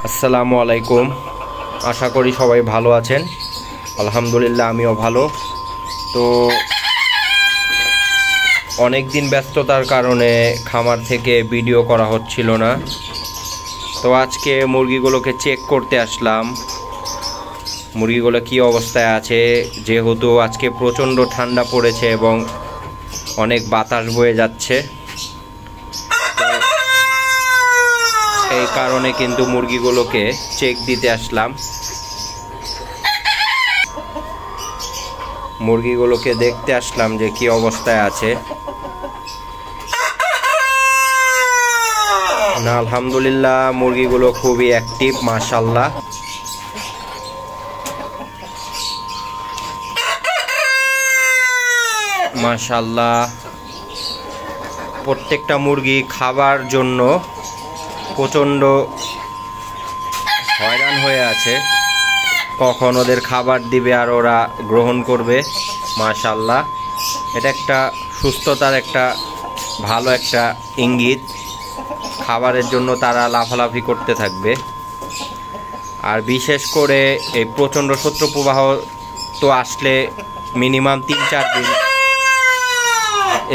আসসালামু আলাইকুম। আশা করি সবাই ভালো আছেন। আলহামদুলিল্লাহ আমিও ভালো। তো অনেক দিন ব্যস্ততার কারণে খামার থেকে ভিডিও করা হচ্ছিল না। তো আজকে মুরগিগুলোকে চেক করতে আসলাম, মুরগিগুলো কি অবস্থায় আছে। যেহেতু আজকে প্রচণ্ড ঠান্ডা পড়েছে এবং অনেক বাতাস বয়ে যাচ্ছে, এই কারণে কিন্তু মুরগিগুলোকে চেক দিতে আসলাম। মুরগিগুলোকে দেখতে আসলাম যে কি অবস্থায় আছে। না, আলহামদুলিল্লাহ মুরগিগুলো খুবই অ্যাক্টিভ, মাশাআল্লাহ। মাশাআল্লাহ প্রত্যেকটা মুরগি খাবার জন্য প্রচণ্ড হয়রান হয়ে আছে, কখন ওদের খাবার দিবে আর ওরা গ্রহণ করবে। মাশাআল্লাহ, এটা একটা সুস্থতার একটা ভালো একটা ইঙ্গিত। খাবারের জন্য তারা লাফালাফি করতে থাকবে। আর বিশেষ করে এই প্রচণ্ড শৈত্যপ্রবাহ তো আসলে মিনিমাম 3-4 দিন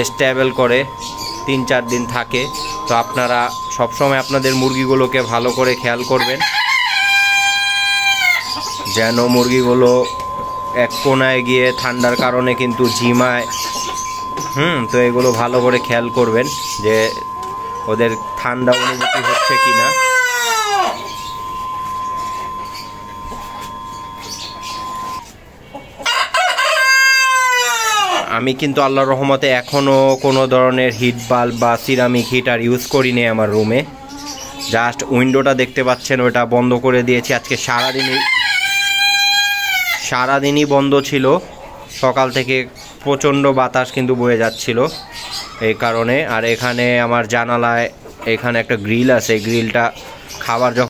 স্টেবল করে, 3-4 দিন থাকে। তো আপনারা সবসময় আপনাদের মুরগিগুলোকে ভালো করে খেয়াল করবেন যেন মুরগিগুলো এক কোনায় গিয়ে ঠান্ডার কারণে কিন্তু ঝিমায়। তো এগুলো ভালো করে খেয়াল করবেন যে ওদের ঠান্ডা অনুভূতি হচ্ছে কিনা। আমি কিন্তু আল্লাহর রহমতে এখনও কোনো ধরনের হিট বাল্ব বা সিরামিক হিটার ইউজ করিনি আমার রুমে। জাস্ট উইন্ডোটা দেখতে পাচ্ছেন, ওটা বন্ধ করে দিয়েছি। আজকে সারাদিনই বন্ধ ছিল, সকাল থেকে প্রচণ্ড বাতাস কিন্তু বয়ে যাচ্ছিল এই কারণে। আর এখানে আমার জানালায় এখানে একটা গ্রিল আছে, গ্রিলটা খাবার যখন